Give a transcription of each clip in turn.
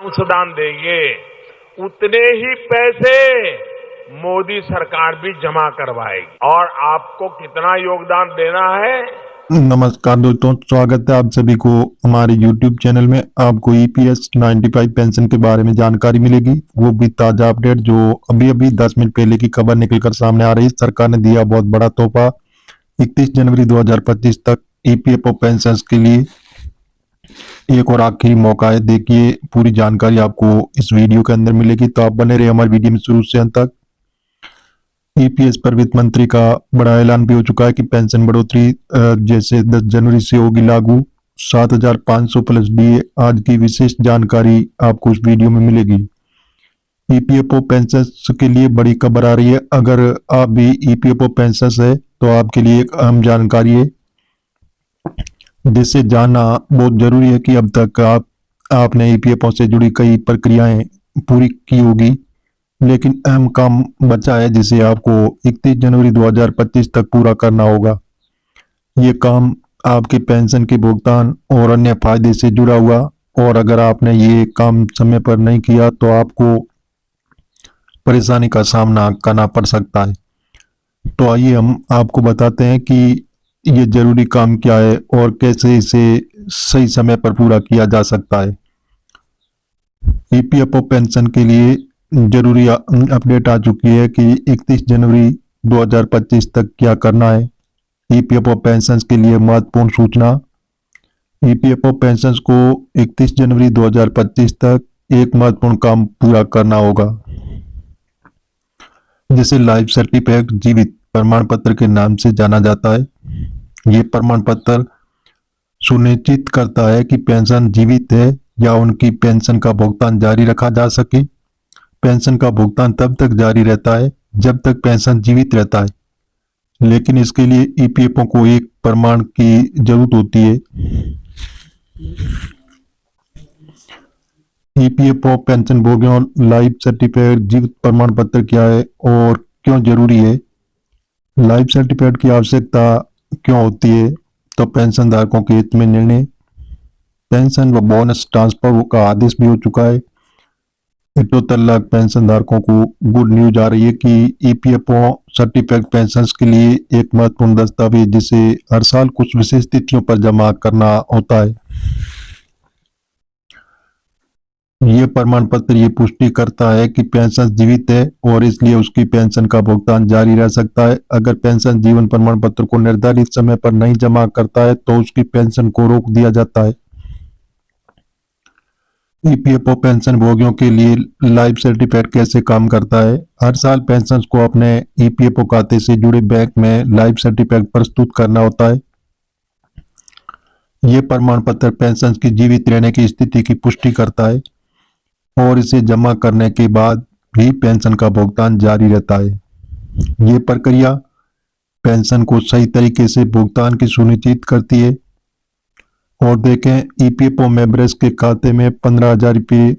अंशदान देंगे उतने ही पैसे मोदी सरकार भी जमा करवाएगी। और आपको कितना योगदान देना है। नमस्कार दोस्तों, स्वागत है आप सभी को हमारे YouTube चैनल में। आपको EPS 95 पेंशन के बारे में जानकारी मिलेगी, वो भी ताजा अपडेट जो अभी अभी 10 मिनट पहले की खबर निकलकर सामने आ रही है। सरकार ने दिया बहुत बड़ा तोहफा। 31 जनवरी 2025 तक EPFO पेंशन के लिए एक और आखिरी मौका है। देखिए, पूरी जानकारी आपको इस वीडियो के अंदर मिलेगी, तो आप बने रहे हमारे वीडियो में शुरू से अंत तक। EPS पर वित्त मंत्री का बड़ा ऐलान भी हो चुका है कि पेंशन बढ़ोतरी जैसे 10 जनवरी से होगी लागू। 7,500 प्लस DA। आज की विशेष जानकारी आपको इस वीडियो में मिलेगी। EPFO पेंशन के लिए बड़ी खबर आ रही है। अगर आप भी EPFO पेंशन है तो आपके लिए एक अहम जानकारी है, जिससे जानना बहुत जरूरी है कि अब तक आपने EPFO से जुड़ी कई प्रक्रियाएं पूरी की होगी, लेकिन अहम काम बचा है जिसे आपको 31 जनवरी 2025 तक पूरा करना होगा। ये काम आपके पेंशन के भुगतान और अन्य फायदे से जुड़ा हुआ, और अगर आपने ये काम समय पर नहीं किया तो आपको परेशानी का सामना करना पड़ सकता है। तो आइए हम आपको बताते हैं कि ये जरूरी काम क्या है और कैसे इसे सही समय पर पूरा किया जा सकता है। EPFO पेंशन के लिए जरूरी अपडेट आ चुकी है कि 31 जनवरी 2025 तक क्या करना है। EPFO पेंशन के लिए महत्वपूर्ण सूचना। EPFO पेंशन को 31 जनवरी 2025 तक एक महत्वपूर्ण काम पूरा करना होगा, जिसे लाइफ सर्टिफिकेट जीवित प्रमाण पत्र के नाम से जाना जाता है। ये प्रमाण पत्र सुनिश्चित करता है कि पेंशन जीवित है या उनकी पेंशन का भुगतान जारी रखा जा सके। पेंशन का भुगतान तब तक जारी रहता है जब तक पेंशन जीवित रहता है, लेकिन इसके लिए EPFO को एक प्रमाण की जरूरत होती है। EPFO पेंशन भोगियों लाइफ सर्टिफिकेट जीवित प्रमाण पत्र क्या है और क्यों जरूरी है। लाइफ सर्टिफिकेट की आवश्यकता क्यों होती है, तो पेंशन धारकों के हित में निर्णय। पेंशन व बोनस ट्रांसफर का आदेश भी हो चुका है। 78 लाख पेंशन धारकों को गुड न्यूज आ रही है कि EPFO सर्टिफिकेट पेंशन के लिए एक महत्वपूर्ण दस्तावेज जिसे हर साल कुछ विशेष तिथियों पर जमा करना होता है। ये प्रमाण पत्र ये पुष्टि करता है कि पेंशन जीवित है और इसलिए उसकी पेंशन का भुगतान जारी रह सकता है। अगर पेंशन जीवन प्रमाण पत्र को निर्धारित समय पर नहीं जमा करता है तो उसकी पेंशन को रोक दिया जाता है। EPFO पेंशन भोगियों के लिए लाइफ सर्टिफिकेट कैसे काम करता है। हर साल पेंशन को अपने EPFO खाते से जुड़े बैंक में लाइफ सर्टिफिकेट प्रस्तुत करना होता है। यह प्रमाण पत्र पेंशन की जीवित रहने की स्थिति की पुष्टि करता है और इसे जमा करने के बाद भी पेंशन का भुगतान जारी रहता है। ये प्रक्रिया पेंशन को सही तरीके से भुगतान की सुनिश्चित करती है। और देखें, EPFO मेंबर्स के खाते में 15,000 रुपये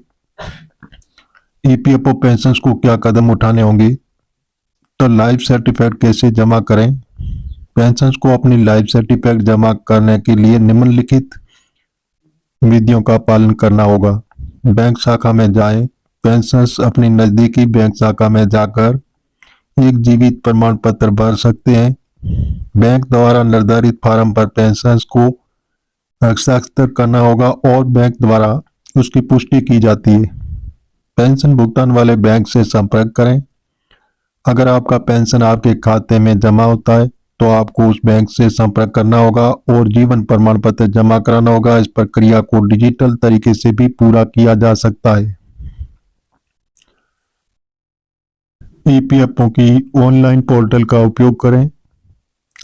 EPFO पेंशन को क्या कदम उठाने होंगे। तो लाइफ सर्टिफिकेट कैसे जमा करें। पेंशन को अपनी लाइफ सर्टिफिकेट जमा करने के लिए निम्नलिखित विधियों का पालन करना होगा। बैंक शाखा में जाएं। पेंशनर्स अपनी नजदीकी बैंक शाखा में जाकर एक जीवित प्रमाण पत्र भर सकते हैं। बैंक द्वारा निर्धारित फॉर्म पर पेंशनर्स को हस्ताक्षर करना होगा और बैंक द्वारा उसकी पुष्टि की जाती है। पेंशन भुगतान वाले बैंक से संपर्क करें। अगर आपका पेंशन आपके खाते में जमा होता है तो आपको उस बैंक से संपर्क करना होगा और जीवन प्रमाण पत्र जमा कराना होगा। इस प्रक्रिया को डिजिटल तरीके से भी पूरा किया जा सकता है। EPFO की ऑनलाइन पोर्टल का उपयोग करें।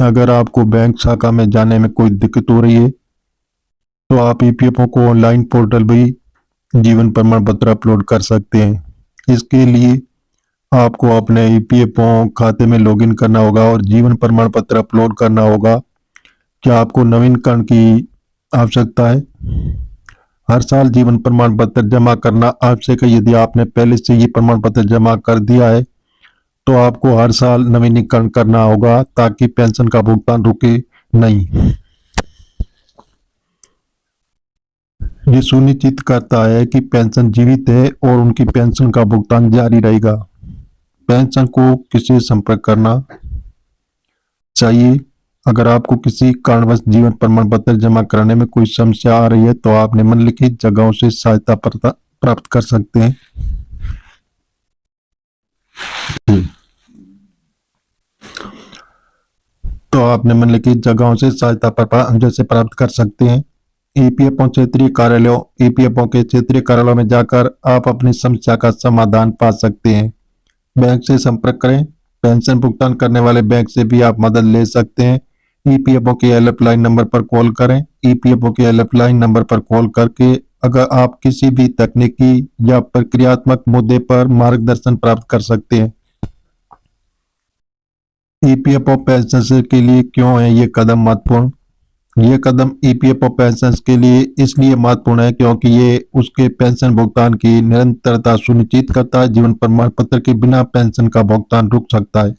अगर आपको बैंक शाखा में जाने में कोई दिक्कत हो रही है तो आप EPFO को ऑनलाइन पोर्टल भी जीवन प्रमाण पत्र अपलोड कर सकते हैं। इसके लिए आपको अपने EPFO खाते में लॉगिन करना होगा और जीवन प्रमाण पत्र अपलोड करना होगा। क्या आपको नवीनकरण की आवश्यकता है। हर साल जीवन प्रमाण पत्र जमा करना आवश्यक है। यदि आपने पहले से ये प्रमाण पत्र जमा कर दिया है तो आपको हर साल नवीनीकरण करना होगा ताकि पेंशन का भुगतान रुके नहीं। ये सुनिश्चित करता है कि पेंशन जीवित है और उनकी पेंशन का भुगतान जारी रहेगा। पेंशन को किसे संपर्क करना चाहिए? अगर आपको किसी कारणवश जीवन प्रमाण पत्र जमा कराने में कोई समस्या आ रही है तो आप निम्नलिखित जगहों से सहायता प्राप्त कर सकते हैं। तो आप निम्नलिखित जगहों से सहायता जैसे प्राप्त कर सकते हैं। ईपीएफओ क्षेत्रीय कार्यालयों। ईपीएफओ के क्षेत्रीय कार्यालयों में जाकर आप अपनी समस्या का समाधान पा सकते हैं। बैंक से संपर्क करें। पेंशन भुगतान करने वाले बैंक से भी आप मदद ले सकते हैं। ईपीएफओ के हेल्पलाइन नंबर पर कॉल करें। ईपीएफओ के हेल्पलाइन नंबर पर कॉल करके अगर आप किसी भी तकनीकी या प्रक्रियात्मक मुद्दे पर मार्गदर्शन प्राप्त कर सकते हैं। ईपीएफओ पेंशन के लिए क्यों है ये कदम महत्वपूर्ण? ये कदम ईपीएफओ पेंशन के लिए इसलिए महत्वपूर्ण है क्योंकि ये उसके पेंशन भुगतान की निरंतरता सुनिश्चित करता है। जीवन प्रमाण पत्र के बिना पेंशन का भुगतान रुक सकता है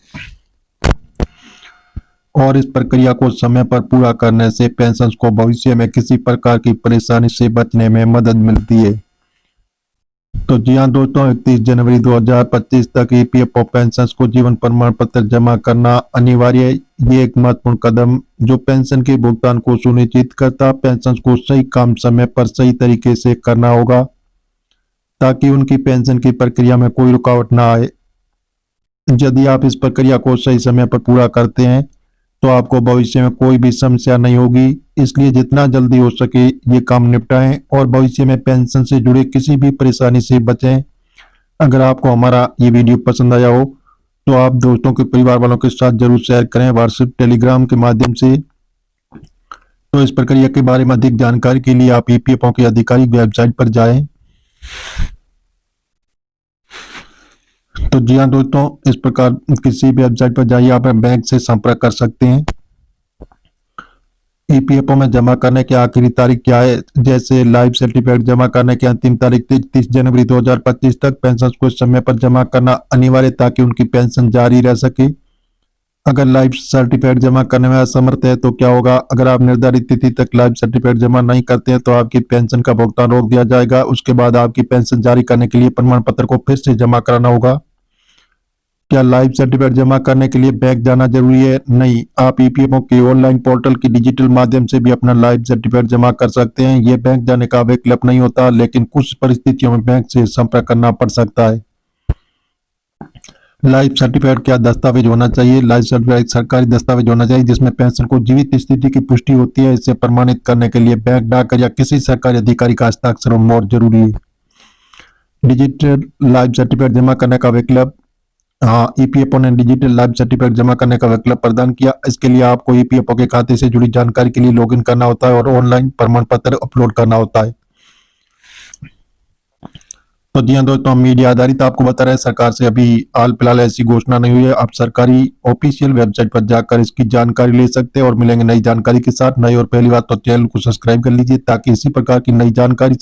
और इस प्रक्रिया को समय पर पूरा करने से पेंशन को भविष्य में किसी प्रकार की परेशानी से बचने में मदद मिलती है। तो जी हाँ दोस्तों, 31 जनवरी 2025 तक ईपीएफओ पेंशन को जीवन प्रमाण पत्र जमा करना अनिवार्य है। ये एक महत्वपूर्ण कदम जो पेंशन के भुगतान को सुनिश्चित करता। पेंशन को सही काम समय पर सही तरीके से करना होगा ताकि उनकी पेंशन की प्रक्रिया में कोई रुकावट ना आए। यदि आप इस प्रक्रिया को सही समय पर पूरा करते हैं तो आपको भविष्य में कोई भी समस्या नहीं होगी। इसलिए जितना जल्दी हो सके ये काम निपटाएं और भविष्य में पेंशन से जुड़े किसी भी परेशानी से बचें। अगर आपको हमारा ये वीडियो पसंद आया हो तो आप दोस्तों के परिवार वालों के साथ जरूर शेयर करें व्हाट्सएप टेलीग्राम के माध्यम से। तो इस प्रक्रिया के बारे में अधिक जानकारी के लिए आप ईपीएफओ की आधिकारिक वेबसाइट पर जाएं। तो जी हाँ दोस्तों, इस प्रकार किसी भी वेबसाइट पर जाइए, आप बैंक से संपर्क कर सकते हैं। ईपीएफओ में जमा करने की आखिरी तारीख क्या है? जैसे लाइफ सर्टिफिकेट जमा करने की अंतिम तारीख 30 जनवरी 2025 तक। पेंशन को समय पर जमा करना अनिवार्य ताकि उनकी पेंशन जारी रह सके। अगर लाइफ सर्टिफिकेट जमा करने में असमर्थ है तो क्या होगा? अगर आप निर्धारित तिथि तक लाइफ सर्टिफिकेट जमा नहीं करते हैं तो आपकी पेंशन का भुगतान रोक दिया जाएगा। उसके बाद आपकी पेंशन जारी करने के लिए प्रमाण पत्र को फिर से जमा कराना होगा। क्या लाइफ सर्टिफिकेट जमा करने के लिए बैंक जाना जरूरी है? नहीं, आप ईपीएफओ के ऑनलाइन पोर्टल के डिजिटल माध्यम से भी अपना लाइफ सर्टिफिकेट जमा कर सकते हैं। ये बैंक जाने का विकल्प नहीं होता, लेकिन कुछ परिस्थितियों में बैंक से संपर्क करना पड़ सकता है। लाइफ सर्टिफिकेट क्या दस्तावेज होना चाहिए? लाइफ सर्टिफिकेट सरकारी दस्तावेज होना चाहिए जिसमें पेंशन को जीवित स्थिति की पुष्टि होती है। इसे प्रमाणित करने के लिए बैंक, डाकघर या किसी सरकारी अधिकारी का हस्ताक्षर और मोहर जरूरी है। डिजिटल लाइफ सर्टिफिकेट जमा करने का विकल्प। हाँ, ईपीएफओ ने डिजिटल लाइफ सर्टिफिकेट जमा करने का विकल्प प्रदान किया। इसके लिए आपको ईपीएफओ के खाते से जुड़ी जानकारी के लिए लॉगिन करना होता है और ऑनलाइन प्रमाण पत्र अपलोड करना होता है। तो जी हाँ दोस्तों, हम मीडिया आधारित आपको बता रहे हैं, सरकार से अभी हाल फिलहाल ऐसी घोषणा नहीं हुई है। आप सरकारी ऑफिशियल वेबसाइट पर जाकर इसकी जानकारी ले सकते हैं और मिलेंगे नई जानकारी के साथ। नई और पहली बात तो चैनल को सब्सक्राइब कर लीजिए ताकि इसी प्रकार की नई जानकारी